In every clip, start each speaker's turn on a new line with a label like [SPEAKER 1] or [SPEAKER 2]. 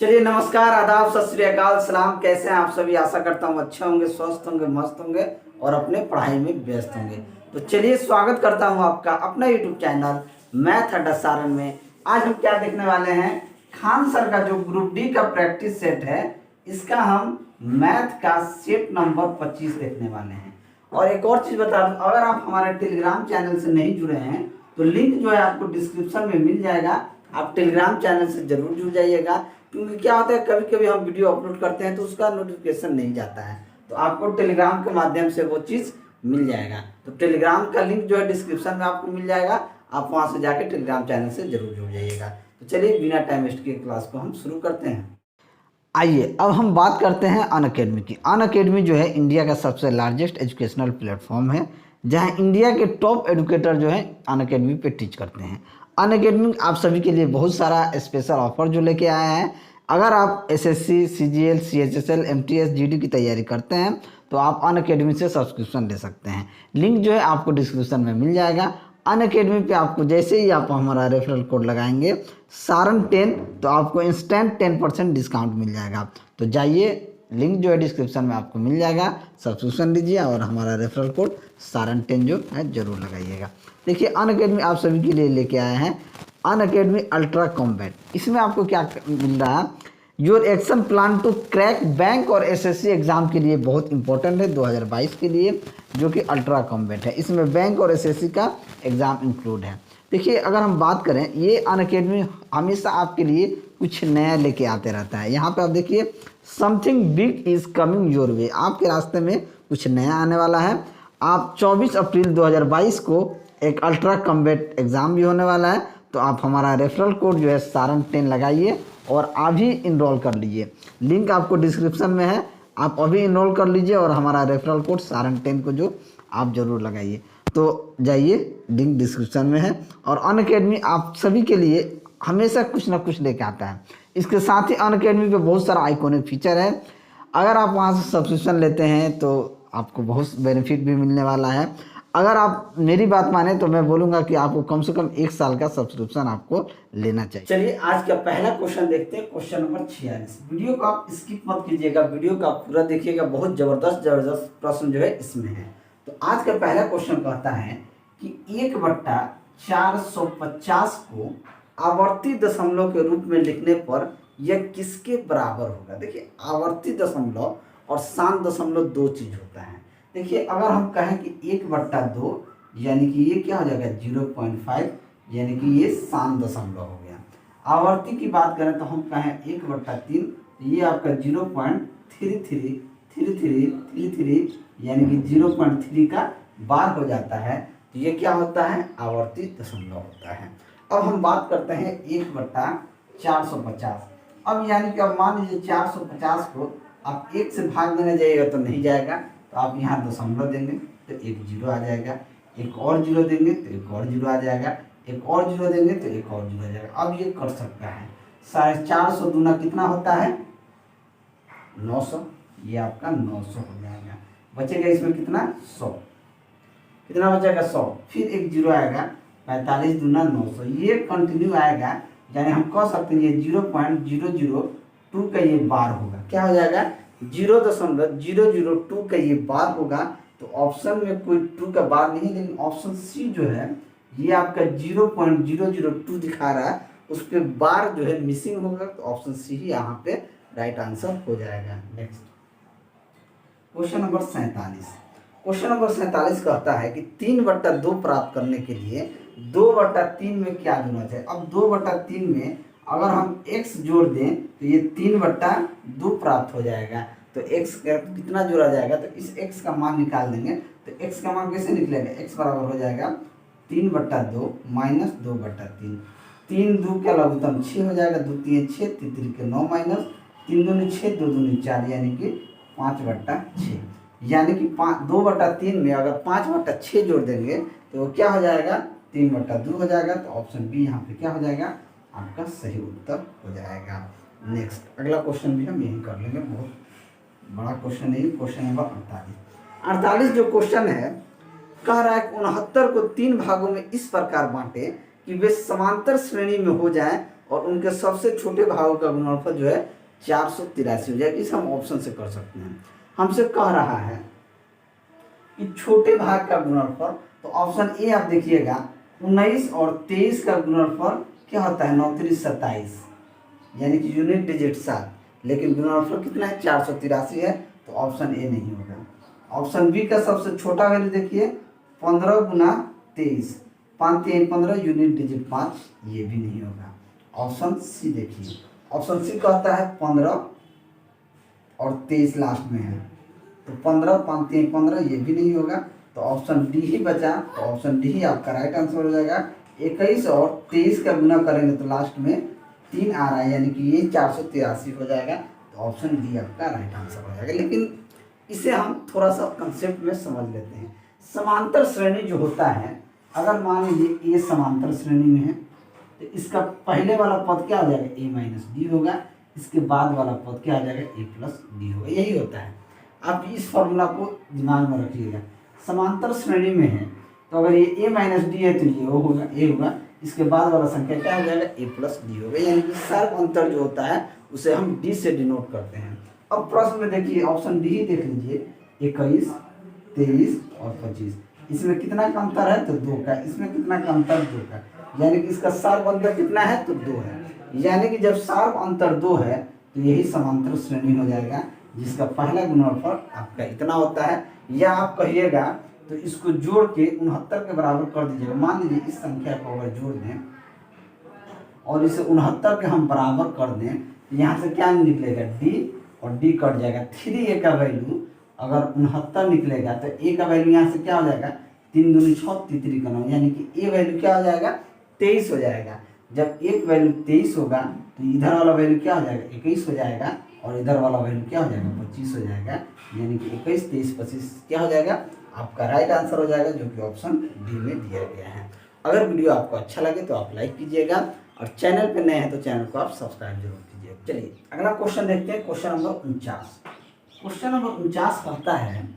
[SPEAKER 1] चलिए, नमस्कार, आदाब, सत श्री अकाल, सलाम। कैसे हैं आप सभी? आशा करता हूँ अच्छे होंगे, स्वस्थ होंगे, मस्त होंगे और अपने पढ़ाई में व्यस्त होंगे। तो चलिए, स्वागत करता हूँ आपका अपना यूट्यूब चैनल मैथ अड्डा सारण में। आज हम क्या देखने वाले हैं? खान सर का जो ग्रुप डी का प्रैक्टिस सेट है, इसका हम मैथ का सेट नंबर 25 देखने वाले हैं। और एक और चीज़ बता दूँ, अगर आप हमारे टेलीग्राम चैनल से नहीं जुड़े हैं तो लिंक जो है आपको डिस्क्रिप्शन में मिल जाएगा। आप टेलीग्राम चैनल से जरूर जुड़ जाइएगा, क्योंकि क्या होता है, कभी कभी हम वीडियो अपलोड करते हैं तो उसका नोटिफिकेशन नहीं जाता है, तो आपको टेलीग्राम के माध्यम से वो चीज़ मिल जाएगा। तो टेलीग्राम का लिंक जो है डिस्क्रिप्शन में आपको मिल जाएगा, आप वहाँ से जाके टेलीग्राम चैनल से जरूर जुड़ जाइएगा। तो चलिए, बिना टाइम वेस्ट किए क्लास को हम शुरू करते हैं। आइए, अब हम बात करते हैं अनअकैडमी की। अनअकैडमी जो है इंडिया का सबसे लार्जेस्ट एजुकेशनल प्लेटफॉर्म है, जहां इंडिया के टॉप एजुकेटर जो है अनअकैडमी पे टीच करते हैं। अनअकैडमी आप सभी के लिए बहुत सारा स्पेशल ऑफर जो लेके आया है। अगर आप SSC, CGL, CHSL, MTS, GD की तैयारी करते हैं तो आप अनअकैडमी से सब्सक्रिप्शन ले सकते हैं। लिंक जो है आपको डिस्क्रिप्शन में मिल जाएगा। अनअकैडमी पे आपको जैसे ही आप हमारा रेफरल कोड लगाएंगे सारण10, तो आपको इंस्टेंट 10% डिस्काउंट मिल जाएगा। तो जाइए, लिंक जो है डिस्क्रिप्शन में आपको मिल जाएगा, सब्सक्रिप्शन लीजिए और हमारा रेफरल कोड सारण10 जो है जरूर लगाइएगा। देखिए, अनअकैडमी आप सभी के लिए लेके आए हैं अनअकैडमी अल्ट्रा कॉम्बैट। इसमें आपको क्या मिल रहा है? Your action plan to crack bank और एसएससी एग्जाम के लिए बहुत इंपॉर्टेंट है 2022 के लिए, जो कि अल्ट्रा कॉम्बैट है। इसमें बैंक और एसएससी का एग्ज़ाम इंक्लूड है। देखिए, अगर हम बात करें, ये अनअकैडमी हमेशा आपके लिए कुछ नया लेके आते रहता है। यहाँ पे आप देखिए, something big is coming your way, आपके रास्ते में कुछ नया आने वाला है। आप 24 अप्रैल 2022 को एक अल्ट्रा कॉम्बैट एग्ज़ाम भी होने वाला है, तो आप हमारा रेफरल कोड जो है सारण10 लगाइए और अभी इनरोल कर लीजिए। लिंक आपको डिस्क्रिप्शन में है, आप अभी इनरोल कर लीजिए और हमारा रेफरल कोड सारण10 को जो आप ज़रूर लगाइए। तो जाइए, लिंक डिस्क्रिप्शन में है। और अनअकैडमी आप सभी के लिए हमेशा कुछ ना कुछ लेके आता है। इसके साथ ही अनअकैडमी पे बहुत सारा आइकॉनिक फीचर है। अगर आप वहाँ से सब्सक्रिप्शन लेते हैं तो आपको बहुत बेनिफिट भी मिलने वाला है। अगर आप मेरी बात माने तो मैं बोलूँगा कि आपको कम से कम 1 साल का सब्सक्रिप्शन आपको लेना चाहिए। चलिए, आज का पहला क्वेश्चन देखते हैं, क्वेश्चन नंबर 46। वीडियो को आप स्किप मत कीजिएगा, वीडियो का पूरा देखिएगा, बहुत जबरदस्त प्रश्न जो है इसमें है। तो आज का पहला क्वेश्चन कहता है कि 1/450 को आवर्ती दशमलव के रूप में लिखने पर यह किसके बराबर होगा? देखिए, आवर्ती दशमलव और शांत दशमलव दो चीज होता है। देखिए, अगर हम कहें कि 1/2, यानी कि ये क्या हो जाएगा 0.5, यानी कि ये शांत दशमलव हो गया। आवर्ती की बात करें तो हम कहें 1/3, तो ये आपका 0.3333, यानी कि 0.3 का बार हो जाता है। तो ये क्या होता है? आवर्ती दशमलव होता है। अब हम बात करते हैं 1/450। अब यानी कि अब मान लीजिए 450 को आप 1 से भाग देने जाइएगा तो नहीं जाएगा, तो आप यहाँ दशमलव देंगे तो एक जीरो आ जाएगा, एक और जीरो देंगे तो एक और जीरो आ जाएगा, एक और जीरो देंगे तो एक और जीरो आ जाएगा। अब ये कर सकता है 450 दूना कितना होता है? 900। ये आपका 900 हो जाएगा। बचेगा इसमें कितना? 100। कितना बचेगा? 100। फिर एक जीरो आएगा, 45 दूना 900। ये कंटिन्यू आएगा, यानी हम कह सकते हैं ये 0.002 का ये बार होगा। क्या हो जाएगा? 0.002 का ये बार होगा। तो ऑप्शन में कोई 2 का बार नहीं, लेकिन ऑप्शन सी जो है ये आपका 0.002 दिखा रहा है, उस पर बार जो है मिसिंग होगा। तो ऑप्शन सी ही यहाँ पे राइट आंसर हो जाएगा। Next question number 47। Question number 47 कहता है कि 3/2 प्राप्त करने के लिए 2/3 में क्या जोड़ना चाहिए? अब 2/3 में अगर हम x जोड़ दें तो ये 3/2 प्राप्त हो जाएगा। तो x कितना जोड़ा जाएगा? तो इस x का मान निकाल देंगे। तो x का मान कैसे निकलेगा? x बराबर हो जाएगा 3/2 माइनस 2/3। 3 2 का लघुत्तम 6 हो जाएगा, 2 3 6, 3 3 के 9 माइनस 3 दूनी 6, 2 दूनी 4, यानी कि 5/6। यानी कि 2/3 में अगर 5/6 जोड़ देंगे तो क्या हो जाएगा? 3/2 हो जाएगा। तो ऑप्शन बी यहाँ पे क्या हो जाएगा? आपका सही उत्तर हो जाएगा। नेक्स्ट अगला क्वेश्चन भी हम यही कर लेंगे, बहुत बड़ा क्वेश्चन है। क्वेश्चन नंबर 48 जो क्वेश्चन है कह रहा है कि 69 को 3 भागों में इस प्रकार बांटे कि वे समांतर श्रेणी में हो जाएं और उनके सबसे छोटे भागों का गुणनफल जो है 483 हो जाएगा। इसे हम ऑप्शन से कर सकते हैं। हमसे कह रहा है कि छोटे भाग का गुणनफल, तो ऑप्शन ए आप देखिएगा 19 और 23 का गुणनफल क्या होता है 9 3 27, यानी कि यूनिट डिजिट 7, लेकिन गुणनफल कितना है 483 है, तो ऑप्शन ए नहीं होगा। ऑप्शन बी का सबसे छोटा वैल्यू देखिए 15 गुना 23, 5 3 15 यूनिट डिजिट 5, ये भी नहीं होगा। ऑप्शन सी देखिए, ऑप्शन सी कहता है 15 और 23 लास्ट में है, तो 15 5 3 15, ये भी नहीं होगा। तो ऑप्शन डी ही बचा, तो ऑप्शन डी ही आपका राइट आंसर हो जाएगा। 21 और 23 का गुना करेंगे तो लास्ट में 3 आ रहा है, यानी कि ये 483 हो जाएगा। तो ऑप्शन डी आपका राइट आंसर हो जाएगा। लेकिन इसे हम थोड़ा सा कंसेप्ट में समझ लेते हैं। समांतर श्रेणी जो होता है, अगर मान लीजिए ये समांतर श्रेणी में है, तो इसका पहले वाला पद क्या हो जाएगा ए माइनस डी होगा, इसके बाद वाला पद क्या आ जाएगा ए प्लस डी होगा। यही होता है। आप इस फॉर्मूला को दिमाग में रखिएगा। समांतर श्रेणी में है तो अगर ये ए माइनस डी है तो ये वो होगा ए होगा, इसके बाद वाला संख्या क्या हो जाएगा ए प्लस डी होगा, यानी कि सर्व अंतर जो होता है उसे हम डी से डिनोट करते हैं। अब प्रश्न में देखिए ऑप्शन डी ही देख लीजिए, 21 23 और 25, इसमें कितना का अंतर है तो 2 का, इसमें कितना का अंतर 2 का, यानी कि इसका सर्व अंतर कितना है तो 2 है। यानी कि जब सर्व अंतर 2 है तो यही समांतर श्रेणी हो जाएगा, जिसका पहला गुणनफल आपका इतना होता है। या आप कहिएगा तो इसको जोड़ के 69 के बराबर कर दीजिएगा। मान लीजिए इस संख्या को अगर जोड़ दें और इसे 69 के हम बराबर कर दें, तो यहाँ से क्या निकलेगा डी, और डी कट जाएगा। 3a का वैल्यू अगर 69 निकलेगा तो a का वैल्यू यहाँ से क्या हो जाएगा 3 दूनी 6 3 का 9, यानी कि a वैल्यू क्या हो जाएगा 23 हो जाएगा। जब एक वैल्यू 23 होगा तो इधर वाला वैल्यू क्या हो जाएगा 21 हो जाएगा, और इधर वाला वैल्यू क्या हो जाएगा 25 हो जाएगा, यानी कि 21 23 25 क्या हो जाएगा आपका राइट आंसर हो जाएगा, जो कि ऑप्शन डी में दिया गया है। अगर वीडियो आपको अच्छा लगे तो आप लाइक कीजिएगा, और चैनल पे नए हैं तो चैनल को आप सब्सक्राइब जरूर कीजिएगा। चलिए अगला क्वेश्चन देखते हैं, क्वेश्चन नंबर 49। क्वेश्चन नंबर 49 कहता है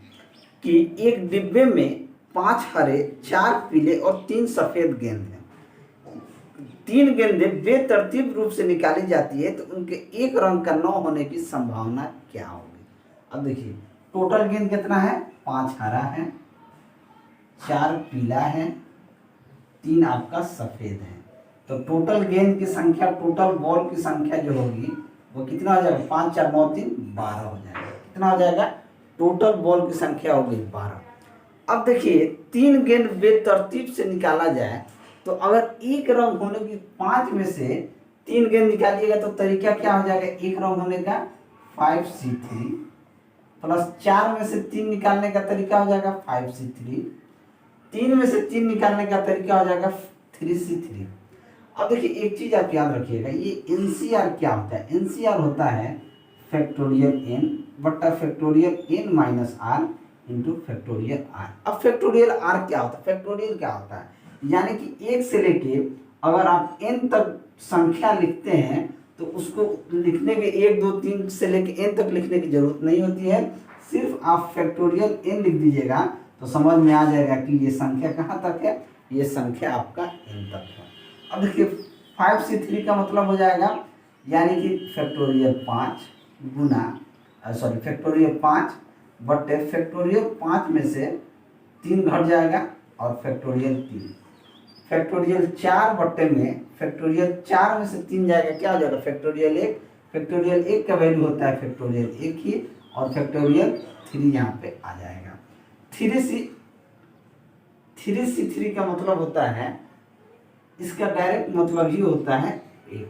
[SPEAKER 1] कि एक डिब्बे में 5 हरे 4 पीले और 3 सफेद गेंद हैं। 3 गेंदें बेतरतीब रूप से निकाली जाती है तो उनके एक रंग का न होने की संभावना क्या होगी। अब देखिए टोटल गेंद कितना है 5 हरा है, 4 पीला है, 3 आपका सफेद है। तो टोटल गेंद की संख्या, टोटल बॉल की संख्या जो होगी वो कितना हो जाएगा 5 4 9 3 12 हो जाएगा। कितना हो जाएगा टोटल बॉल की संख्या हो गई 12। अब देखिए 3 गेंद बेतरतीब से निकाला जाए तो अगर एक रंग होने की 5 में से 3 गेंद निकालिएगा तो तरीका क्या हो जाएगा एक रंग होने का 5C3, प्लस 4 में से 3 निकालने का तरीका हो जाएगा 5C3, 3 में से 3 निकालने का तरीका हो जाएगा 3C3। अब देखिए एक चीज आप याद रखिएगा, ये NCR क्या होता है, NCR होता है फैक्टोरियल n बट्टा factorial n minus r into factorial r। अब फैक्टोरियल r क्या होता है, फैक्टोरियल क्या होता है, यानी कि 1 से लेके अगर आप n तक संख्या लिखते हैं तो उसको लिखने के 1 2 3 से लेके n तक लिखने की जरूरत नहीं होती है। सिर्फ आप फैक्टोरियल n लिख दीजिएगा तो समझ में आ जाएगा कि ये संख्या कहाँ तक है, ये संख्या आपका n तक है। अब देखिए 5C3 का मतलब हो जाएगा, यानी कि फैक्टोरियल 5 गुना फैक्टोरियल 5 बट्टे फैक्टोरियल 5 में से 3 घट जाएगा और फैक्टोरियल 3, फैक्टोरियल 4 बट्टे में फैक्टोरियल 4 में से 3 जाएगा, क्या हो जाएगा फैक्टोरियल 1। फैक्टोरियल 1 का वैल्यू होता है फैक्टोरियल 1 ही, और फैक्टोरियल 3 यहाँ पे आ जाएगा। 3C3 का मतलब होता है, इसका डायरेक्ट मतलब ही होता है 1।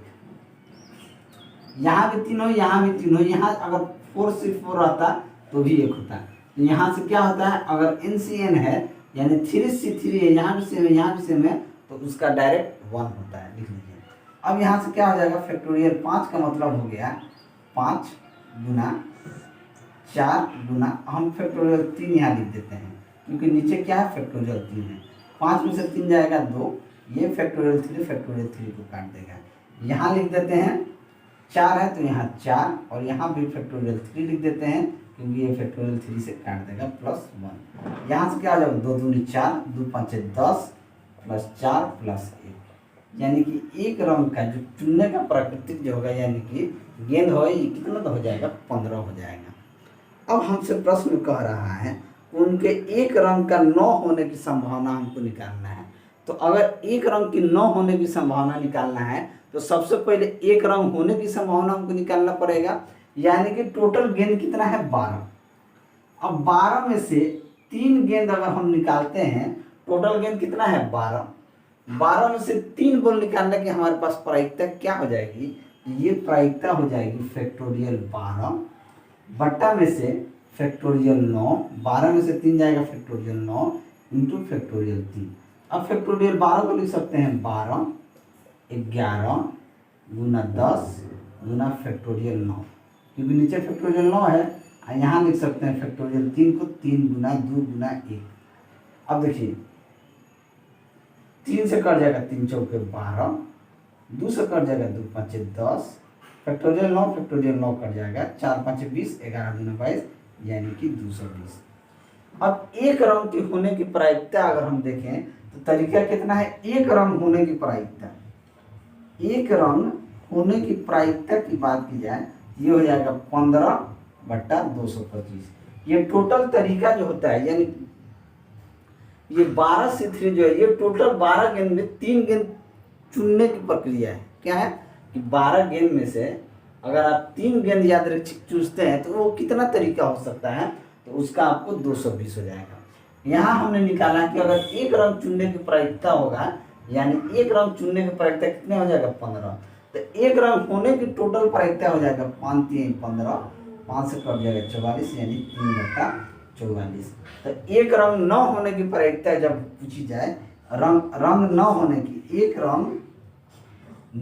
[SPEAKER 1] यहाँ भी 3 हो, यहाँ भी 3 हो, यहाँ अगर 4 से 4 आता तो भी 1 होता है। तो यहाँ से क्या होता है, अगर NCN है यानी 3C3 है, यहाँ भी सेम है, यहाँ भी सेम है, तो उसका डायरेक्ट 1 होता है, लिख लीजिए। अब यहाँ से क्या हो जाएगा फैक्टोरियल 5 का मतलब हो गया 5 गुना 4 गुना, हम फैक्टोरियल 3 यहाँ लिख देते हैं क्योंकि नीचे क्या है फैक्टोरियल 3 है। 5 में से 3 जाएगा 2, ये फैक्टोरियल 3 को काट देगा। यहाँ लिख देते हैं 4 है तो यहाँ 4, और यहाँ भी फैक्टोरियल 3 लिख देते हैं क्योंकि ये फैक्टोरियल 3 से काट देगा प्लस 1। यहाँ से क्या आ जाएगा 2 दूनी 4, 2 5 10 प्लस 4 प्लस 1, यानी कि एक रंग का जो चुनने का प्राकृतिक जो होगा यानी कि गेंद हो, ये कितना तो हो जाएगा 15 हो जाएगा। अब हमसे प्रश्न कह रहा है उनके एक रंग का 9 होने की संभावना हमको निकालना है। तो अगर एक रंग की 9 होने की संभावना निकालना है तो सबसे पहले एक रंग होने की संभावना हमको निकालना पड़ेगा, यानी कि टोटल गेंद कितना है 12। अब 12 में से 3 गेंद अगर हम निकालते हैं, टोटल गेंद कितना है 12, 12 में से 3 बॉल निकालने की हमारे पास प्रायिकता क्या हो जाएगी, ये प्रायिकता हो जाएगी फैक्टोरियल 12 बट्टा में से फैक्टोरियल 9, 12 में से 3 जाएगा फैक्टोरियल 9 इंटू फैक्टोरियल 3। अब फैक्टोरियल 12 को लिख सकते हैं 12 11 गुना 10 गुना फैक्टोरियल 9, क्योंकि नीचे फैक्टोरियल 9 है, यहाँ लिख सकते हैं फैक्टोरियल 3 को 3 गुना 2 गुना 1। अब देखिए 3 से कट जाएगा 3 चौके 12, 2 से कट जाएगा 2 5 10, फैक्टोरियल 9 कट जाएगा, 4 5 20, 11 गुना 22 यानी कि 220। अब एक रंग की होने की प्रायिकता अगर हम देखें तो तरीका कितना है, एक रंग होने की प्रायिकता, एक रंग होने की प्रायिकता की बात की जाए ये हो जाएगा 15 बट्टा 225। ये टोटल तरीका जो होता है, यानी ये 12 से 3 जो है ये टोटल 12 गेंद में 3 गेंद चुनने की प्रक्रिया है। क्या है कि 12 गेंद में से अगर आप 3 गेंद यादृच्छिक चूसते हैं तो वो कितना तरीका हो सकता है, तो उसका आपको 220 हो जाएगा। यहाँ हमने निकाला कि अगर एक रंग चुनने की प्रायिकता होगा, यानी एक रंग चुनने की प्रायिकता कितने हो जाएगा 15, तो एक रंग होने की टोटल प्रायिकता हो जाएगा 5 3 15, 5 से कट जाएगा 44 यानी 3 बट्टा 44। तो एक रंग न होने की प्रायिकता जब पूछी जाए, रंग न होने की, एक रंग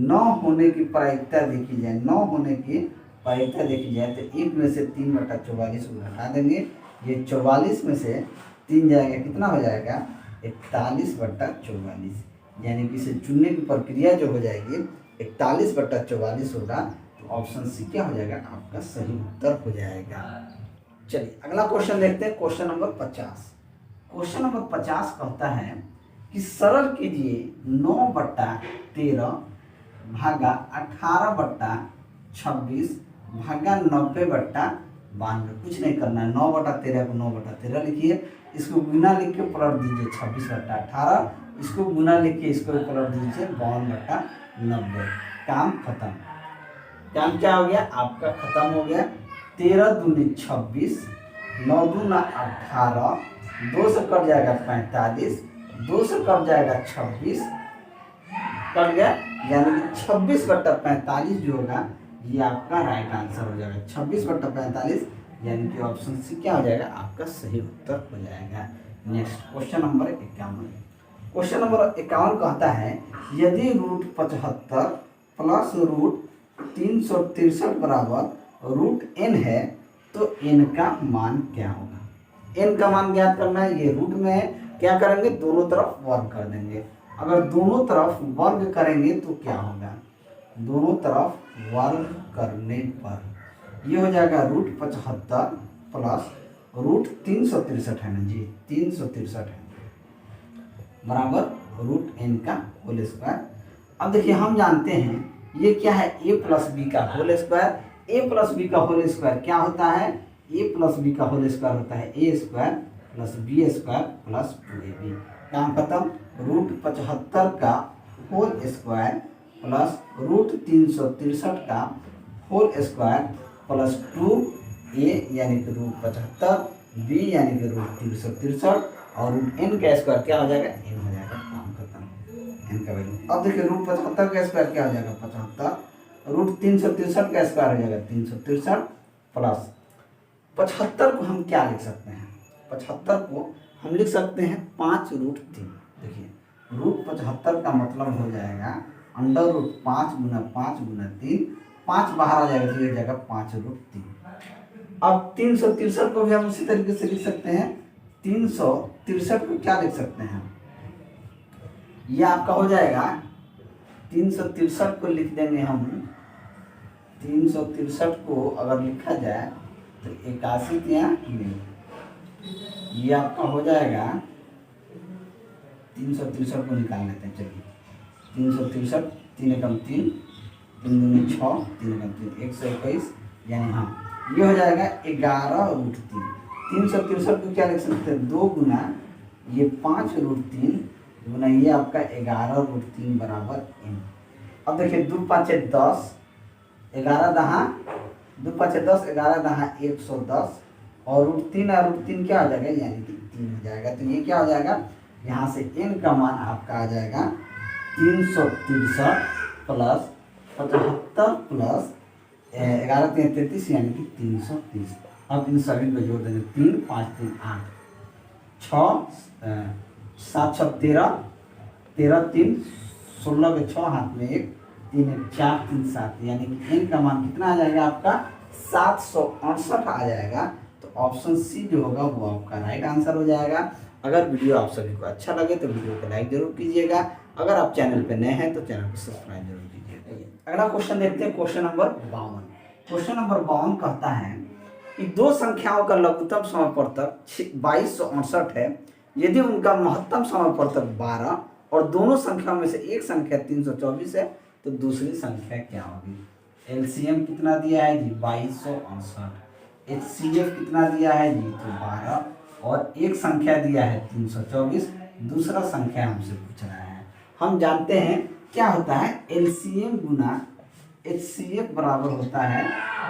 [SPEAKER 1] न होने की प्रायिकता देखी जाए, न होने की प्रायिकता देखी जाए तो एक में से 3 बट्टा 44 को घटा देंगे, ये 44 में से 3 जाएगा कितना हो जाएगा 41 बट्टा 44, यानी कि इसे चुनने की प्रक्रिया जो हो जाएगी 41 बट्टा 44 होगा। तो ऑप्शन सी क्या हो जाएगा आपका सही उत्तर हो जाएगा। चलिए अगला क्वेश्चन देखते हैं, क्वेश्चन नंबर 50। क्वेश्चन नंबर 50 कहता है कि सरल कीजिए 9 बट्टा 13 भागा 18 बट्टा 26 भागा 90 बट्टा 92। कुछ नहीं करना है, 9 बट्टा 13 को 9 बट्टा 13 लिखिए, इसको गुना लिख के पलट दीजिए 26 बट्टा 18, इसको गुना लिख के इसको पलट दीजिए 52 बट्टा 90। काम खत्म। काम क्या हो गया आपका खत्म हो गया। 13 दूनी 26, 9 दूना 18, 2 से कट जाएगा 45, 2 से कट जाएगा 26, कट गया, यानी कि 26 बट्टा 45 जो होगा ये आपका राइट आंसर हो जाएगा। 26 बट्टा 45 यानी कि ऑप्शन सी क्या हो जाएगा आपका सही उत्तर हो जाएगा। Next question number 51। Question number 51 कहता है यदि रूट 75 प्लस रूट 363 बराबर रूट n है तो n का मान क्या होगा। n का मान ज्ञात करना है, ये रूट में है, क्या करेंगे दोनों तरफ वर्ग कर देंगे। अगर दोनों तरफ वर्ग करेंगे तो क्या होगा, दोनों तरफ वर्ग करने पर ये हो जाएगा रूट 75 प्लस रूट 363 है ना जी, 363 है बराबर रूट n का होल स्क्वायर। अब देखिए हम जानते हैं ये क्या है a प्लस बी का whole square. a plus B का होल स्क्वायर क्या होता है, a प्लस बी का होल स्क्वायर होता है a square plus B square plus 2ab। काम खत्म। रूट 75 का होल स्क्वायर प्लस रूट 363 का होल स्क्वायर प्लस 2a यानी कि रूट 75, b यानी कि रूट 363 और रूट n का स्क्वायर क्या हो जाएगा n हो जाएगा। काम खत्म n का वैल्यू। अब देखिए रूट 75 का स्क्वायर क्या हो जाएगा 75, रूट 363 का स्क्वायर हो जाएगा 363 प्लस 75 को हम क्या लिख सकते हैं, 75 को हम लिख सकते हैं 5 रूट 3। देखिए रूट 75 का मतलब हो जाएगा अंडर रूट 5 गुना 5 गुना 3, 5 बाहर आ जाएगा तो ये हो जाएगा 5 रूट 3। अब 363 को भी हम उसी तरीके से लिख सकते हैं, 363 को क्या लिख सकते हैं, ये आपका हो जाएगा 363 को लिख देंगे हम, 363 को अगर लिखा जाए तो 81 या ये आपका हो जाएगा 363 को निकाल लेते हैं। चलिए 363, 3 एकम 3, 3 दूनी 6, 3 एकम 3, 121, यानी हाँ ये हो जाएगा 11√3। 363 को क्या लिख सकते हैं, 2 गुना ये 5√3 गुना ये आपका 11√3 बराबर n। अब देखिए 2 5 10, 11 दहा 2 5 10, 11 दहा 110 और √3 और √3 क्या हो जाएगा, यानी कि 3 हो जाएगा। तो ये क्या हो जाएगा, यहाँ से n का मान आपका आ जाएगा 363 प्लस 75 प्लस 11 3 33 यानी कि 330। अब इन सभी को जोड़ देंगे, 3 5 3 8, 6 7 6 13, 13 3 16 के 6 हाथ में 1, 3 1 4 3 7, यानी कि n का मान कितना आ जाएगा आपका 768 आ जाएगा। तो ऑप्शन सी जो होगा वो आपका राइट आंसर हो जाएगा। अगर वीडियो आप सभी को अच्छा लगे तो वीडियो को लाइक जरूर कीजिएगा। अगर आप चैनल पे नए हैं तो चैनल को सब्सक्राइब जरूर कीजिएगा। अगला क्वेश्चन देखते हैं, क्वेश्चन नंबर 52। क्वेश्चन नंबर 52 कहता है कि दो संख्याओं का लघुत्तम समापवर्तक 2268 है, यदि उनका महत्तम समापवर्तक 12 और दोनों संख्याओं में से एक संख्या 324 है तो दूसरी संख्या क्या होगी। एलसीएम कितना दिया है जी 2268, एचसीएफ कितना दिया है जी तो 12 और एक संख्या दिया है 324, दूसरा संख्या हमसे पूछ रहा है। हम जानते हैं क्या होता है, एलसीएम गुना एचसीएफ बराबर होता है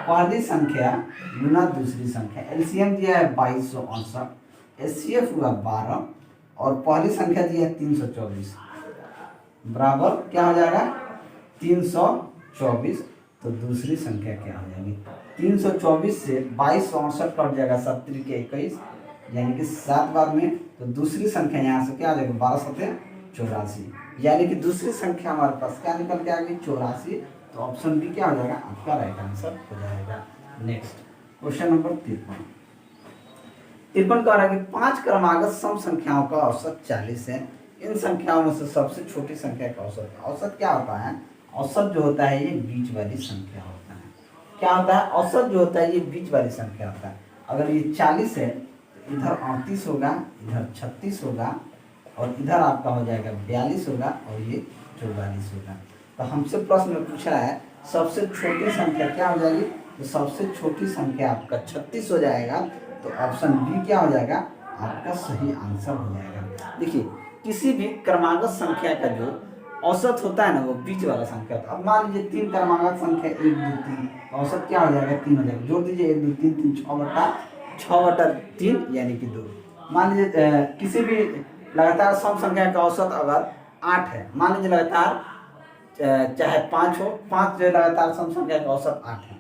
[SPEAKER 1] पहली संख्या गुना दूसरी संख्या। एलसीएम दिया है 2268, एचसीएफ हुआ 12 और पहली संख्या दिया है 324 बराबर क्या हो जाएगा 324। तो दूसरी संख्या क्या हो जाएगी, 324 से 2268 कट जाएगा 70 के 21, यानी कि 7 बार में। तो दूसरी संख्या यहाँ से क्या आ जाएगा 12 7 84, यानी कि दूसरी संख्या हमारे पास क्या निकल के आ गई 84। तो ऑप्शन बी क्या हो जाएगा आपका राइट आंसर हो जाएगा। नेक्स्ट क्वेश्चन नंबर 53 कह रहा है कि 5 क्रमागत सम संख्याओं का औसत 40 है, इन संख्याओं में से सबसे छोटी संख्या का औसत। औसत क्या होता है, औसत जो होता है ये बीच वाली संख्या होता है। क्या होता है, औसत जो होता है ये बीच वाली संख्या होता है। अगर ये 40 है तो इधर 38 होगा, इधर 36 होगा और इधर आपका हो जाएगा 42 होगा और ये 44 होगा। तो हमसे प्रश्न में पूछा है सबसे छोटी संख्या क्या हो जाएगी, तो सबसे छोटी संख्या आपका 36 हो जाएगा। तो ऑप्शन बी क्या हो जाएगा आपका सही आंसर हो जाएगा। देखिए किसी भी क्रमागत संख्या का जो औसत होता है ना वो बीच वाला संख्या होता है। अब मान लीजिए 3 क्रमागत संख्या 1 2 3, औसत क्या हो जाएगा 3 हो जाएगा। जोड़ दीजिए 1 2 3 3 6/3 यानी कि 2। मान लीजिए किसी भी लगातार सम संख्या का औसत अगर 8 है, मान लीजिए लगातार चाहे 5 हो, 5 जो लगातार सम संख्या का औसत 8 है,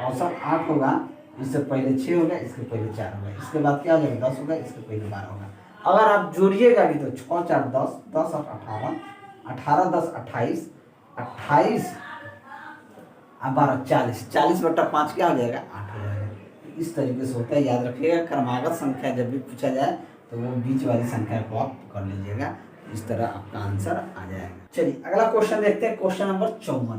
[SPEAKER 1] औसत 8 होगा, इससे पहले 6 होगा, इसके पहले 4 होगा, इसके बाद क्या हो जाएगा 10 होगा, इसके पहले 12 होगा। अगर आप जोड़िएगा भी तो 6 4 10, 10 8 18, 18 10 28, 28 12 40, 40/5 क्या हो जाएगा 8 हो जाएगा। इस तरीके से होता है, याद रखिएगा। क्रमागत संख्या जब भी पूछा जाए तो वो बीच वाली संख्या को आप कर लीजिएगा, इस तरह आपका आंसर आ जाएगा। चलिए अगला क्वेश्चन देखते हैं, क्वेश्चन नंबर 54।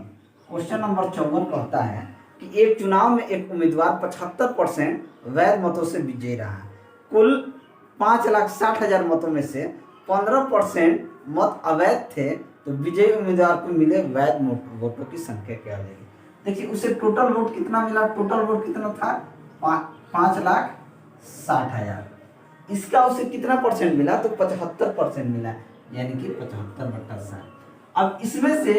[SPEAKER 1] क्वेश्चन नंबर 54 कहता है कि एक चुनाव में एक उम्मीदवार 75% वैध मतों से विजयी रहा। कुल 5,60,000 मतों में से 15% मत अवैध थे, तो विजयी उम्मीदवार को मिले वैध वोटों की संख्या क्या हो जाएगी। देखिए उसे टोटल वोट कितना मिला, टोटल वोट कितना था 5,60,000, इसका उसे कितना परसेंट मिला तो 75% मिला, यानी कि 75/60। अब इसमें से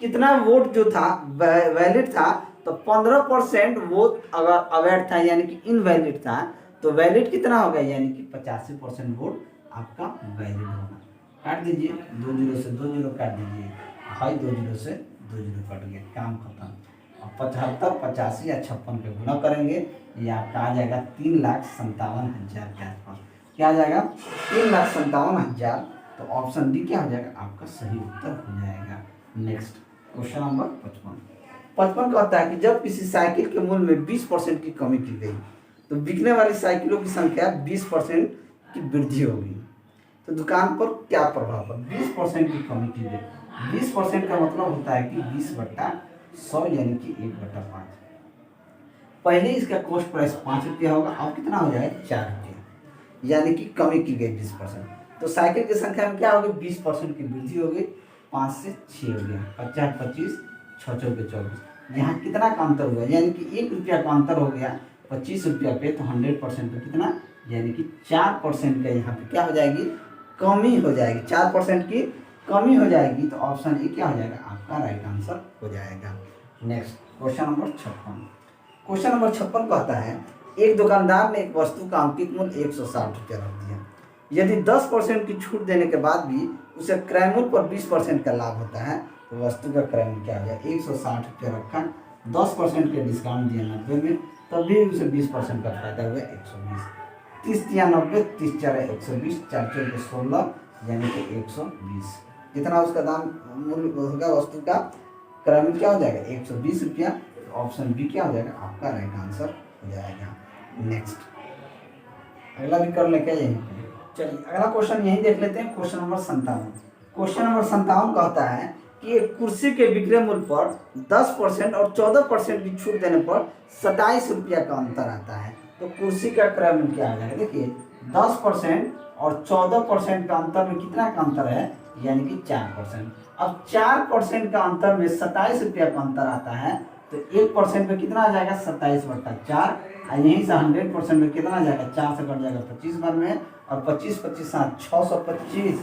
[SPEAKER 1] कितना वोट जो था वैलिड था, तो 15% वोट अगर अवैध था यानी कि इनवैलिड था, तो वैलिड कितना होगा यानी कि 85% वोट आपका वैलिड होगा। काट दीजिए 2 0 से 2 0 काट दीजिए, हाई 2 0 से 2 0 कट गया, काम खत्म। अब 75 85 या 56 पे गुना करेंगे, ये आपका आ जाएगा 3,57,000 के आसपास। क्या आ जाएगा 3,57,000। तो ऑप्शन डी क्या हो जाएगा आपका सही उत्तर हो जाएगा। नेक्स्ट क्वेश्चन नंबर 55 कहता है कि जब किसी साइकिल के मूल्य में 20% की कमी की गई तो बिकने वाली साइकिलों की संख्या 20% की वृद्धि होगी, तो दुकान पर क्या प्रभाव पड़ा। 20% की कमी की गई, 20% का मतलब होता है कि 20/100 यानी कि 1/5। पहले इसका कॉस्ट प्राइस 5 रुपया होगा, अब कितना हो जाएगा 4 रुपया, यानी कि कमी की गई 20%। तो साइकिल की संख्या में क्या होगी 20% की वृद्धि होगी। 5 से 6 हो गया, 50 25, 6 चौके 24। यहाँ कितना का अंतर हुआ, यानी कि 1 रुपया का अंतर हो गया 25 रुपया पे, तो 100% पे कितना, यानी कि 4% का यहाँ पे क्या हो जाएगी, कमी हो जाएगी, 4% की कमी हो जाएगी। तो ऑप्शन ए क्या हो जाएगा, आपका राइट आंसर हो जाएगा। Next question number 56। Question number 56 कहता है, एक दुकानदार ने एक वस्तु का अंकित मूल्य 160 रुपया रख दिया। यदि 10% की छूट देने के बाद भी उसे क्रय मूल्य पर 20% का लाभ होता है, तो वस्तु का क्रय मूल्य क्या हो जाएगा, 160 रुपया रखा, 10% के डिस्काउंट दिया 90 में, तब भी उसे 20% का फायदा हुआ 120। 30 या 90, 30 4 120, 4 4 16, यानी कि 120। जितना उसका दाम मूल्य होगा वस्तु का, क्रय मूल्य क्या हो जाएगा, 120 रुपया। ऑप्शन बी क्या हो जाएगा, आपका राइट आंसर हो जाएगा। नेक्स्ट अगला भी कर ले क्या यहीं पे। चलिए अगला क्वेश्चन यही देख लेते हैं, क्वेश्चन नंबर 57। क्वेश्चन नंबर 57 कहता है कि एक कुर्सी के विक्रय मूल्य पर 10% और 14% की छूट देने पर 27 रुपया का अंतर आता है। तो कुर्सी का क्रय मूल्य क्या आ जाएगा, देखिए 10% और 14% का अंतर में कितना का अंतर है, यानी कि 4%। अब 4% का अंतर में 27 रुपया का अंतर आता है, तो 1% में कितना आ जाएगा, 27/4। और यहीं से 100% में कितना आ जाएगा, 4 से कट जाएगा 25 बार में, और 25 25 7 625,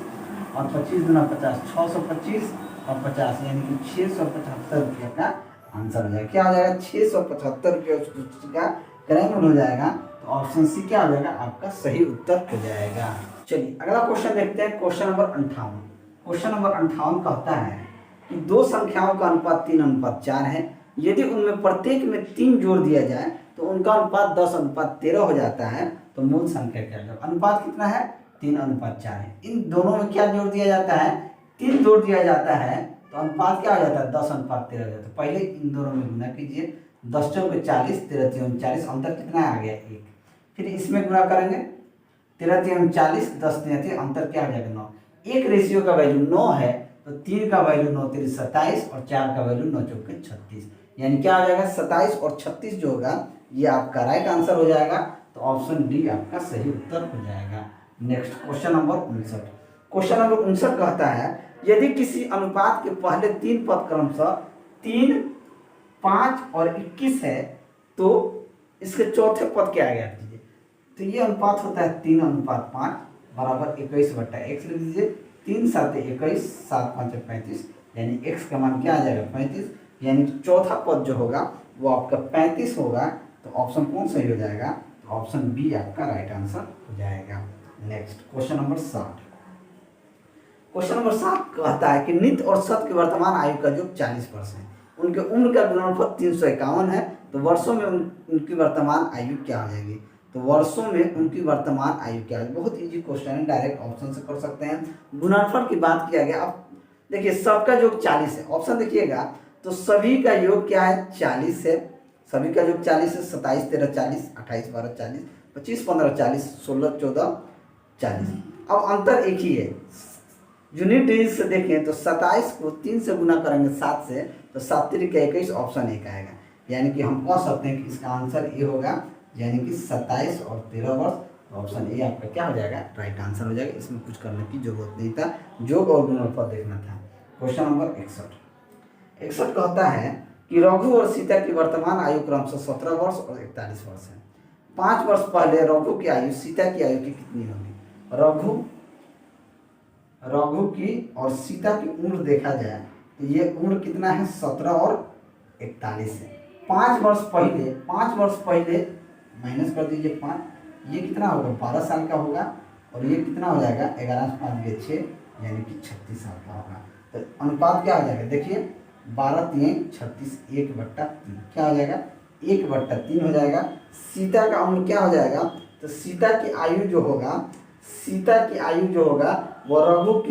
[SPEAKER 1] और 25 गुना 50 625, और 50 यानी कि 675 रुपये का आंसर हो जाएगा। क्या हो जाएगा, 675 रुपये उस कुर्सी का क्रय मूल्य हो जाएगा। तो ऑप्शन सी क्या हो जाएगा, आपका सही उत्तर हो जाएगा। चलिए अगला क्वेश्चन देखते हैं, क्वेश्चन नंबर 58। क्वेश्चन नंबर 58 कहता है कि दो संख्याओं का अनुपात 3:4 है। यदि उनमें प्रत्येक में 3 जोड़ दिया जाए तो उनका अनुपात 10:13 हो जाता है। तो मूल संख्या क्या है, अनुपात कितना है, 3:4 है। इन दोनों में क्या जोड़ दिया जाता है, 3 जोड़ दिया जाता है, तो अनुपात क्या हो जाता है, 10:13 हो जाता है। पहले इन दोनों में गुना कीजिए, 10 चौके 40, 13 3 39, अंतर कितना आ गया, 1। फिर इसमें गुना करेंगे, 13 3 40, 10 3 अंतर क्या हो जाएगा, 9। एक रेशियो का वैल्यू 9 है, तो 3 का वैल्यू 9 3 27, और 4 का वैल्यू 9 चौके 36, यानी क्या हो जाएगा, 27 और 36 जो होगा ये आपका राइट आंसर हो जाएगा। तो ऑप्शन डी आपका सही उत्तर हो जाएगा। Next question number 59। Question number 59 कहता है, यदि किसी अनुपात के पहले 3 पद क्रमशः 3, 5 और 21 है, तो इसके चौथे पद क्या आएगा दीजिए। तो ये अनुपात होता है 3:5 बराबर 21/x लिख दीजिए। 3 7 21, 7 5 35, यानी x का मान क्या आ जाएगा, 35, यानी चौथा पद जो होगा वो आपका 35 होगा। तो ऑप्शन कौन सही हो जाएगा, तो ऑप्शन बी आपका राइट आंसर हो जाएगा। Next question number 60। Question number 7 कहता है कि नित्य और सत्य की वर्तमान आयु का योग 40 वर्ष है। उनके उम्र का गुणनफल 351 है। तो वर्षों में उनकी वर्तमान आयु क्या हो जाएगी, तो वर्षों में उनकी वर्तमान आयु क्या है। बहुत इजी क्वेश्चन है, डायरेक्ट ऑप्शन से कर सकते हैं। गुणनफल की बात किया गया, अब देखिए सबका योग 40 है, ऑप्शन देखिएगा तो सभी का योग क्या है, 40 है। सभी का योग 40 है, 27 13 40, 28 12 40, 25 15 40, 16 14 40। अब अंतर एक ही है, यूनिट डिजिट से देखें तो 27 को 3 से गुना करेंगे 7 से, तो 7 3 का 21, ऑप्शन 1 आएगा। यानी कि हम कह सकते हैं कि इसका आंसर ये होगा, यानी कि 27 और 13 वर्ष। ऑप्शन ए आपका क्या हो जाएगा, राइट आंसर हो जाएगा। इसमें कुछ करने की जरूरत नहीं था, योग और गुणनफल देखना था। क्वेश्चन नंबर 61 कहता है कि रघु और सीता की वर्तमान आयु क्रमशः 17 वर्ष और 41 वर्ष है। 5 वर्ष पहले रघु की आयु सीता की आयु की कितनी होगी। रघु की और सीता की उम्र देखा जाए तो ये उम्र कितना है, 17 और 41 है। 5 वर्ष पहले माइनस कर दीजिए 5, ये कितना होगा, 12 साल का होगा। और ये कितना हो जाएगा, 11 5 6, यानी कि 36 साल का होगा। तो अनुपात क्या हो जाएगा, देखिए 12 3 36, 1/3 क्या हो जाएगा, 1/3 हो जाएगा। सीता का उम्र क्या हो जाएगा, तो सीता की आयु जो होगा वो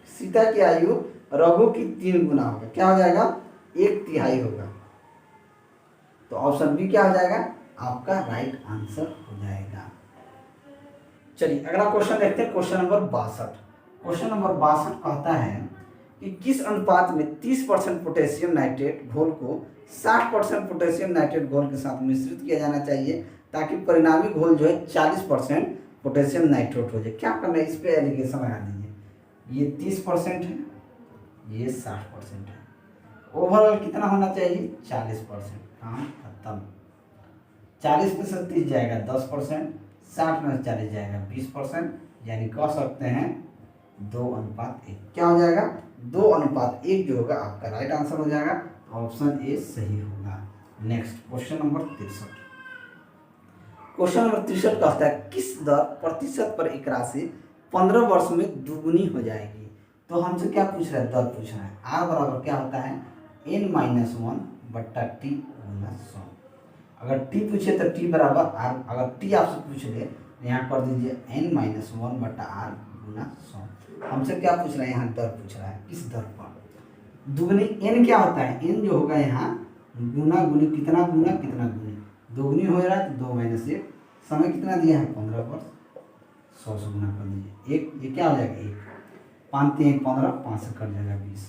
[SPEAKER 1] सीता की आयु रघु की 3 गुना होगा। क्या हो जाएगा, 1/3 होगा। तो ऑप्शन बी क्या हो जाएगा, आपका राइट आंसर हो जाएगा। चलिए अगला क्वेश्चन देखते हैं, क्वेश्चन नंबर 62। क्वेश्चन नंबर 62 कहता है कि किस अनुपात में 30% पोटेशियम नाइट्रेट घोल को 60% पोटेशियम नाइट्रेट घोल के साथ मिश्रित किया जाना चाहिए, ताकि परिणामी घोल जो है 40% पोटेशियम नाइट्रेट हो जाए। क्या करना है, इस पे एलिगेशन लगा दीजिए। ये 30% है ये 60% है। ओवरऑल कितना होना चाहिए? 40%। काम खत्म। 40 में से 30 जाएगा 10%, 60 में से 40 जाएगा 20%, यानी कह सकते हैं 2:1। क्या हो जाएगा? 2:1 जो होगा आपका राइट आंसर हो जाएगा। ऑप्शन ए सही होगा। Next question number 63। Question number 63 कहता है किस दर प्रतिशत पर एक राशि 15 वर्ष में दुगुनी हो जाएगी? तो हमसे क्या पूछ रहा है? दर पूछ रहा है। आर बराबर क्या होता है? n-1 बट्टा टी गुना 100। अगर टी पूछे तो टी बराबर आर, अगर टी आपसे पूछ ले तो यहाँ कर दीजिए n-1 बट्टा आर गुना 100। हमसे क्या पूछ रहा है? यहाँ दर पूछ रहा है। किस दर पर दुगनी? n क्या होता है? n जो होगा यहाँ गुना गुनी, कितना गुना कितना गुनी, दोगुनी हो रहा है तो 2 - 1। समय कितना दिया है? 15 वर्ष। 100 से गुना कर दीजिए। एक ये क्या हो जाएगा? 1 5 3 15, 5 से कट जाएगा 20,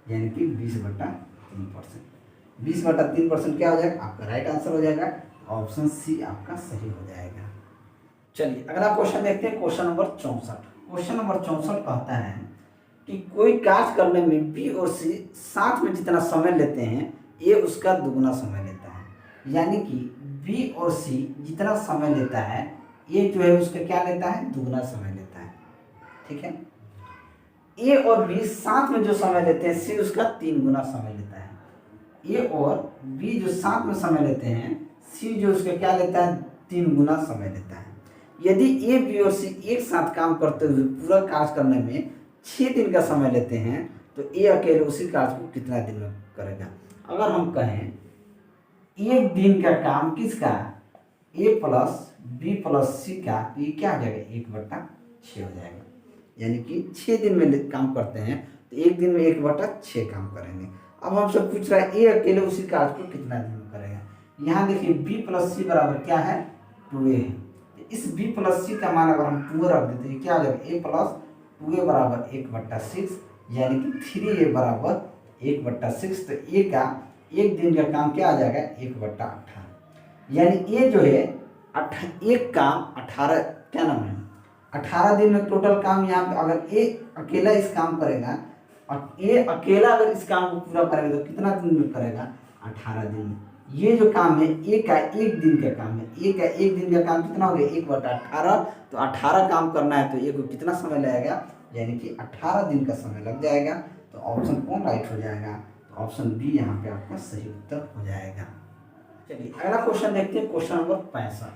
[SPEAKER 1] यानी कि 20/3%। 20/3% क्या हो जाएगा? आपका राइट आंसर हो जाएगा। ऑप्शन सी आपका सही हो जाएगा। चलिए अगला क्वेश्चन देखते हैं। Question number 64। क्वेश्चन नंबर 64 कहता है कि कोई कार्य करने में बी और सी साथ में जितना समय लेते हैं ए उसका दुगना समय लेता है। यानी कि बी और सी जितना समय लेता है ए जो है उसका क्या लेता है? दुगना समय लेता है। ठीक है। ए और बी साथ में जो समय लेते हैं सी उसका 3 गुना समय लेता है। ए और बी जो साथ में समय लेते हैं सी जो उसका क्या लेता है? 3 गुना समय लेता है। यदि ए बी और सी एक साथ काम करते हुए पूरा कार्य करने में 6 दिन का समय लेते हैं तो ए अकेले उसी कार्य को कितना दिन में करेगा? अगर हम कहें एक दिन का काम किसका? ए प्लस बी प्लस सी का, तो ये क्या हो जाएगा? 1/6 हो जाएगा। यानी कि 6 दिन में काम करते हैं तो एक दिन में 1/6 काम करेंगे। अब हमसे पूछ रहा है ए अकेले उसी कार्य को कितना दिन में करेगा? यहाँ देखिए बी प्लस सी बराबर क्या है? 2a है। इस b प्लस सी का मान अगर हम 2 रख देते हैं क्या हो जाएगा? a प्लस 2a बराबर 1/6, यानी कि 3a बराबर 1/6। तो a का एक दिन का काम क्या आ जाएगा? 1/18। यानी a जो है एक काम 18, क्या नाम है, 18 दिन में टोटल काम। यहाँ पे अगर a अकेला इस काम करेगा और a अकेला अगर इस काम को पूरा करेगा तो कितना दिन में करेगा? 18 दिन में। ये जो काम है ए का एक दिन का काम है। ए का एक दिन का काम कितना हो गया? 1/18। तो 18 काम करना है तो ए को कितना समय लगेगा? यानी कि 18 दिन का समय लग जाएगा। तो ऑप्शन कौन राइट हो जाएगा? तो ऑप्शन बी यहाँ पे आपका सही उत्तर हो जाएगा। चलिए अगला क्वेश्चन देखते हैं। Question number 65।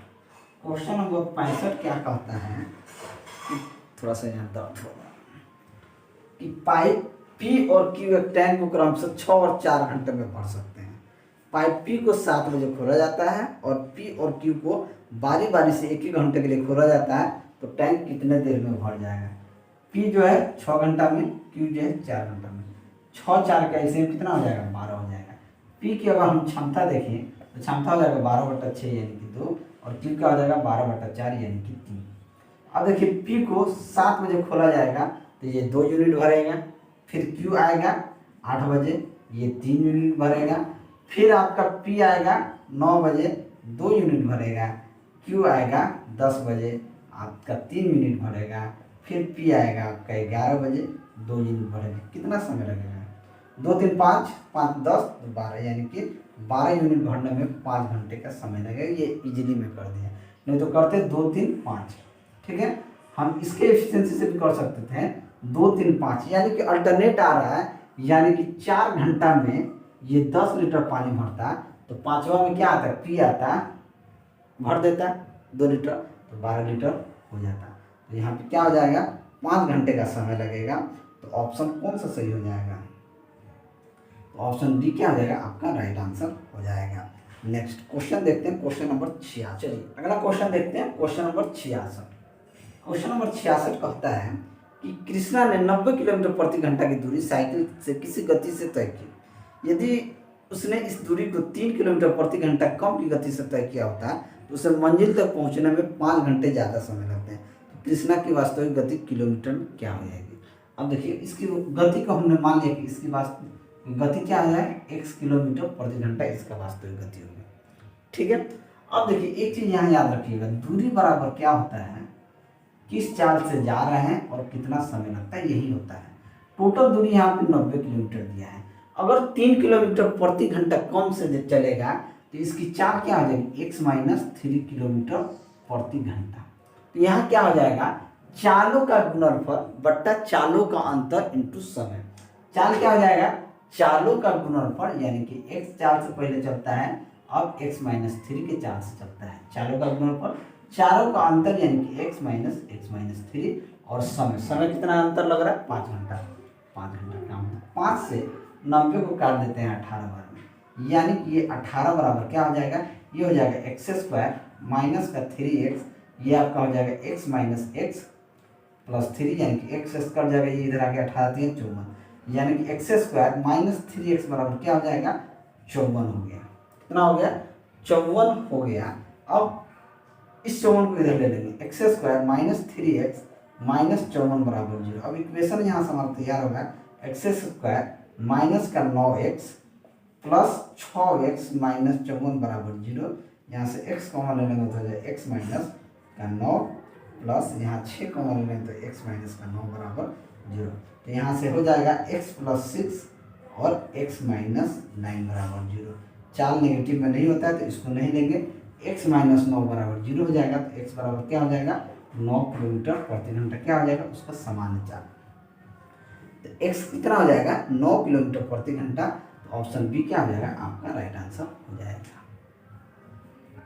[SPEAKER 1] क्वेश्चन नंबर 65 क्या कहता है कि थोड़ा सा यहाँ दर्द होगा कि पाइप पी और क्यू एक टैंक को क्रमशः 6 और 4 घंटे में भर सकते हैं। पाइप पी को 7 बजे खोला जाता है और पी और क्यू को बारी बारी से 1-1 घंटे के लिए खोला जाता है, तो टैंक कितने देर में भर जाएगा? पी जो है 6 घंटा में, क्यू जो है 4 घंटा में। 6-4 का ऐसे में कितना हो जाएगा? 12 हो जाएगा। पी की अगर हम क्षमता देखें तो क्षमता हो जाएगा 12/6 यानी कि 2, और क्यू का हो जाएगा 12/4 यानी कि 3। अब देखिए पी को 7 बजे खोला जाएगा तो ये 2 यूनिट भरेगा, फिर क्यू आएगा 8 बजे, ये 3 यूनिट भरेगा, फिर आपका पी आएगा 9 बजे 2 यूनिट भरेगा, क्यू आएगा 10 बजे आपका 3 यूनिट भरेगा, फिर पी आएगा आपका 11 बजे 2 यूनिट भरेगा। कितना समय लगेगा? 2 3 5 5 10 12, यानी कि 12 यूनिट भरने में 5 घंटे का समय लगेगा। ये इजीली में कर दिया, नहीं तो करते 2 3 5। ठीक है, हम इसके एफिशिएंसी से भी कर सकते थे 2 3 5, यानी कि अल्टरनेट आ रहा है, यानी कि 4 घंटा में ये 10 लीटर पानी भरता, तो 5वां में क्या आता है? पी आता, भर देता 2 लीटर, तो 12 लीटर हो जाता। तो यहाँ पे क्या हो जाएगा? 5 घंटे का समय लगेगा। तो ऑप्शन कौन सा सही हो जाएगा? तो ऑप्शन डी क्या हो जाएगा? आपका राइट आंसर हो जाएगा। नेक्स्ट क्वेश्चन देखते हैं। Question number 66। चलिए अगला क्वेश्चन देखते हैं। Question number 66। क्वेश्चन नंबर 66 कहता है कि कृष्णा ने 90 किलोमीटर प्रति घंटा की दूरी साइकिल से किसी गति से तय की। यदि उसने इस दूरी को 3 किलोमीटर प्रति घंटा कम की गति से तय किया होता तो उसे मंजिल तक पहुंचने में 5 घंटे ज़्यादा समय लगते हैं। तो कृष्णा की वास्तविक गति किलोमीटर में क्या हो जाएगी? अब देखिए इसकी गति को हमने मान लिया कि इसकी वास्तविक गति क्या आ जाए? x किलोमीटर प्रति घंटा इसका वास्तविक गति होगी। ठीक है, अब देखिए एक चीज़ यहाँ याद रखिएगा, दूरी बराबर क्या होता है? किस चाल से जा रहे हैं और कितना समय लगता है, यही होता है। टोटल दूरी यहाँ पे 90 किलोमीटर दिया है। अगर 3 किलोमीटर प्रति घंटा कम से चलेगा तो इसकी चाल क्या हो जाएगी, x माइनस 3 किलोमीटर प्रति घंटा। तो यहाँ क्या हो जाएगा, चालों का गुणनफल बट्टा चालों का अंतर इंटू समय। चाल क्या हो जाएगा, चालों का गुणनफल यानी कि x चाल से पहले चलता है, अब x माइनस 3 के चाल से चलता है। चालों का गुणनफल, चारों का अंतर यानी कि x माइनस 3 और समय कितना अंतर लग रहा है, 5 घंटा। 5 घंटा काम है। 5 से 90 को काट देते हैं 18 बार में, यानी कि ये 18 बराबर क्या हो जाएगा, ये हो जाएगा एक्स स्क्वायर माइनस का 3x, ये आपका हो जाएगा x माइनस एक्स प्लस 3, यानी कि एक्स कट जाएगा, ये इधर आके 18 3 54, यानी कि एक्स स्क्वायर माइनस 3x बराबर क्या हो जाएगा, 54 हो गया। कितना हो गया, 54 हो गया। अब इस 54 को इधर ले लेंगे, x square minus 3x minus 54 बराबर 0। अब इक्वेशन यहाँ से हमारा तैयार होगा, एक्स स्क्वायर माइनस का 9x प्लस 6x माइनस 54 बराबर 0। यहाँ से x कॉमन ले लेंगे तो हो जाए x माइनस का 9 प्लस यहाँ 6 कॉमन ले लेंगे तो x माइनस का 9 बराबर 0। तो यहाँ से हो जाएगा x प्लस 6 और x माइनस 9 बराबर 0। चाल नेगेटिव में नहीं होता है तो इसको नहीं लेंगे, x माइनस 9 बराबर 0 हो जाएगा। तो x बराबर क्या हो जाएगा, 9 किलोमीटर प्रति घंटा क्या हो जाएगा, उसका सामान्य चाल। तो x कितना हो जाएगा, 9 किलोमीटर प्रति घंटा। तो ऑप्शन बी क्या हो जाएगा, आपका राइट आंसर हो जाएगा।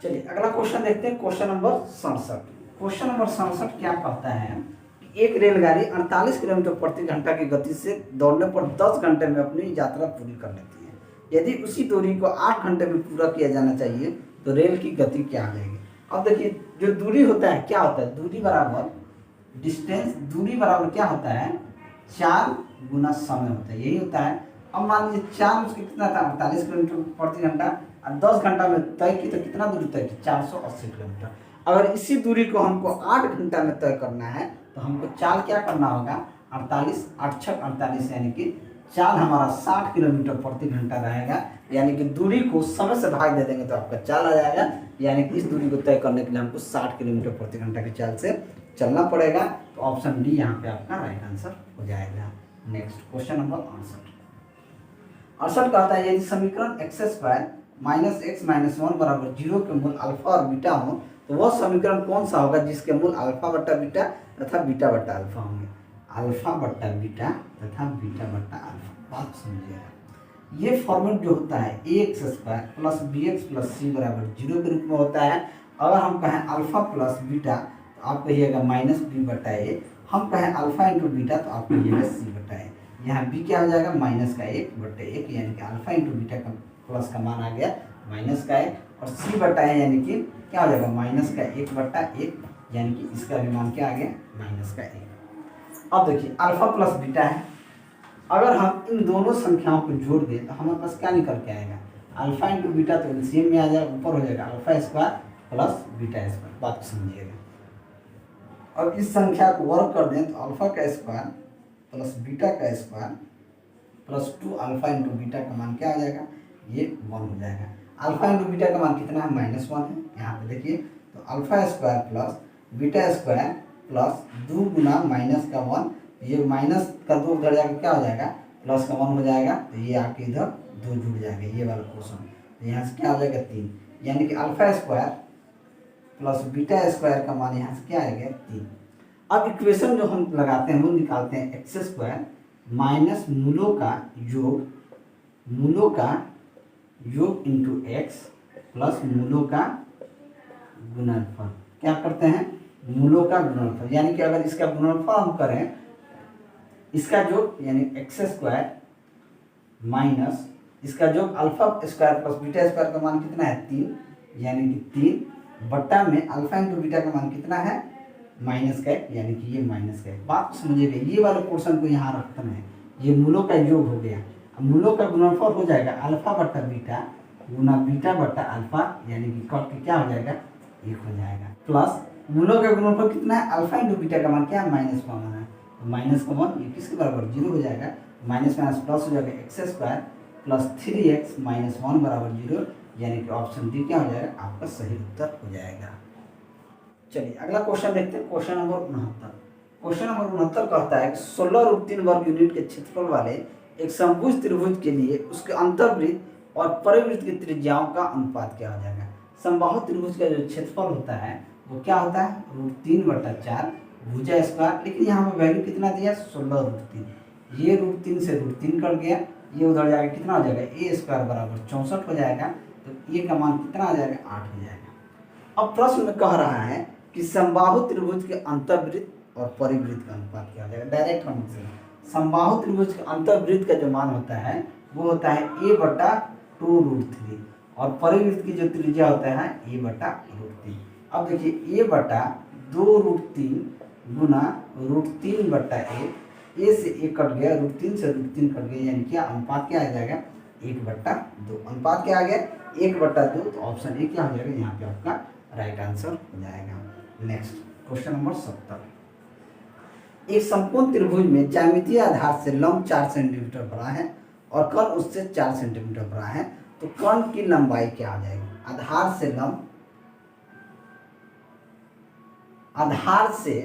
[SPEAKER 1] चलिए अगला क्वेश्चन देखते हैं, क्वेश्चन नंबर 67। क्वेश्चन नंबर 67 क्या कहता है कि एक रेलगाड़ी 48 किलोमीटर प्रति घंटा की गति से दौड़ने पर 10 घंटे में अपनी यात्रा पूरी कर लेती है। यदि उसी दूरी को 8 घंटे में पूरा किया जाना चाहिए तो रेल की गति क्या आ जाएगी। अब देखिए जो दूरी होता है क्या होता है, दूरी बराबर डिस्टेंस, दूरी बराबर क्या होता है, 4 गुना समय होता है, यही होता है। अब मान लीजिए 4 उसके कितना था, 48 किलोमीटर प्रति घंटा, और 10 घंटा में तय की तो कितना दूरी तय की, 480 किलोमीटर। अगर इसी दूरी को हमको 8 घंटा में तय करना है तो हमको चाल क्या करना होगा, 48 8 6 48, यानी कि चाल हमारा 60 किलोमीटर प्रति घंटा रहेगा। यानी कि दूरी को समय से भाग दे देंगे तो आपका चाल आ जाएगा। यानी कि इस दूरी को तय करने के लिए हमको 60 किलोमीटर प्रति घंटा की चाल से चलना पड़ेगा। तो ऑप्शन डी यहाँ पे आपका राइट आंसर हो जाएगा। नेक्स्ट क्वेश्चन नंबर 68 कहता है यदि समीकरण x square minus x minus 1 बराबर 0 के मूल अल्फा और बीटा हो तो वह समीकरण कौन सा होगा जिसके मूल अल्फा बट्टा बीटा तथा बीटा बट्टा अल्फा होंगे। अल्फा बट्टा बीटा तथा बीटा बट्टा अल्फा, बात समझिएगा। ये फॉर्मेट जो होता है A X square plus B X plus C बराबर 0 के रूप में होता है। अगर हम कहें अल्फा प्लस बीटा तो आप कहिएगा माइनस बी बटा ए, हम कहें अल्फा इंटू बीटा तो आप कहिएगा सी बटा ए। यहाँ बी क्या हो जाएगा, माइनस का 1 बटे 1, यानी कि अल्फा इंटू बीटा का प्लस का मान आ गया माइनस का 1, और सी बटा है यानी कि क्या हो जाएगा माइनस का 1 बटा 1, यानी कि इसका भी मान क्या आ गया माइनस का 1। अब देखिए अल्फा प्लस बीटा है, अगर हम इन दोनों संख्याओं को जोड़ दें तो हमारे पास क्या निकल के आएगा, अल्फा इंटू बीटा तो एलसीएम में आ जाएगा, ऊपर हो जाएगा alpha square plus beta square, बात समझिएगा। और इस संख्या को वर्ग कर दें तो अल्फा का स्क्वायर प्लस बीटा का square plus 2 alpha into beta का मान क्या आ जाएगा, ये 1 हो जाएगा। अल्फा इंटू बीटा का मान कितना है, -1 है। यहाँ पे देखिए तो alpha square plus beta square plus 2 गुना माइनस का 1, ये माइनस का 2 उधर जाकर क्या हो जाएगा प्लस का 1 हो जाएगा, तो ये आके इधर 2 जुड़ जाएगा, ये वाला पोर्शन। तो यहाँ से क्या हो जाएगा 3, यानी कि alpha square plus beta square का मान यहाँ से क्या आएगा 3। अब इक्वेशन जो हम लगाते हैं वो निकालते हैं एक्स स्क्वायर माइनस मूलों का योग इंटू एक्स प्लस मूलों का गुणनफल। क्या करते हैं, मूलों का गुणनफल, यानी कि अगर इसका गुणनफल हम करें, इसका योग यानी एक्स स्क्वायर माइनस इसका योग alpha square plus beta square का मान कितना है 3, यानी कि 3 बट्टा में अल्फा इंटू बीटा का मान कितना है माइनस का 1, यानी कि ये माइनस का 1। बात समझिएगा, ये वाले पोर्शन को यहाँ रखना है, ये मूलों का योग हो गया। अब मूलों का गुणनफल हो जाएगा अल्फा बट्टा बीटा गुना बीटा बट्टा अल्फा, यानी कि कट के क्या हो जाएगा 1 हो जाएगा, प्लस मूलों का गुणनफल कितना है अल्फा इंटू बीटा का मान क्या है माइनस का मान है, तो माइनस का मान ये किसके बराबर 0 हो जाएगा, माइनस माइनस प्लस हो जाएगा x square plus 3x minus 1 बराबर 0, यानी कि ऑप्शन डी क्या हो जाएगा आपका सही उत्तर हो जाएगा। चलिए अगला क्वेश्चन देखते हैं, क्वेश्चन नंबर 69। क्वेश्चन नंबर 69 कहता है कि 16√3 वर्ग यूनिट के क्षेत्रफल वाले एक समभुज त्रिभुज के लिए उसके अंतर्वृत्त और परिवृत्त की त्रिज्याओं का अनुपात क्या हो जाएगा। समबाहु त्रिभुज का जो क्षेत्रफल होता है वो क्या होता है, √3/4 भुजा स्क्वायर, लेकिन यहाँ पर वैल्यू कितना दिया, 16√3। ये √3 से √3 कट गया, ये उधर जाएगा कितना हो जाएगा, a² बराबर 64 हो जाएगा, तो a का मान कितना आ जाएगा, 8 हो जाएगा। अब प्रश्न में कह रहा है कि समबाहु त्रिभुज के अंतर्वृत्त और परिवृत्त का अनुपात क्या हो जाएगा। डायरेक्ट हम समबाहु त्रिभुज के अंतर्वृत्त का जो मान होता है वो होता है a/2√3 और परिवृत्त की जो त्रिज्या होता है a/√3। अब देखिए a/2√3 गुना √3/1, a से a कट गया, √3 से √3 कट गया, यानी क्या अनुपात क्या आ जाएगा, 1/2। अनुपात क्या आ गया, 1/2। तो ऑप्शन ए क्या हो जाएगा, यहाँ पे आपका राइट आंसर हो जाएगा। Next question number 70। एक समकोण त्रिभुज में ज्यामितीय आधार से लंब 4 सेंटीमीटर बड़ा है और कर्ण उससे 4 सेंटीमीटर बड़ा है, तो कर्ण की लंबाई क्या आ जाएगी। आधार से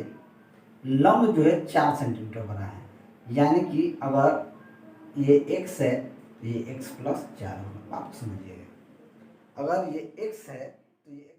[SPEAKER 1] लंब जो है 4 सेंटीमीटर बड़ा है, यानी कि अगर ये x है तो ये x + 4 होगा। आप समझिएगा, अगर ये x है तो ये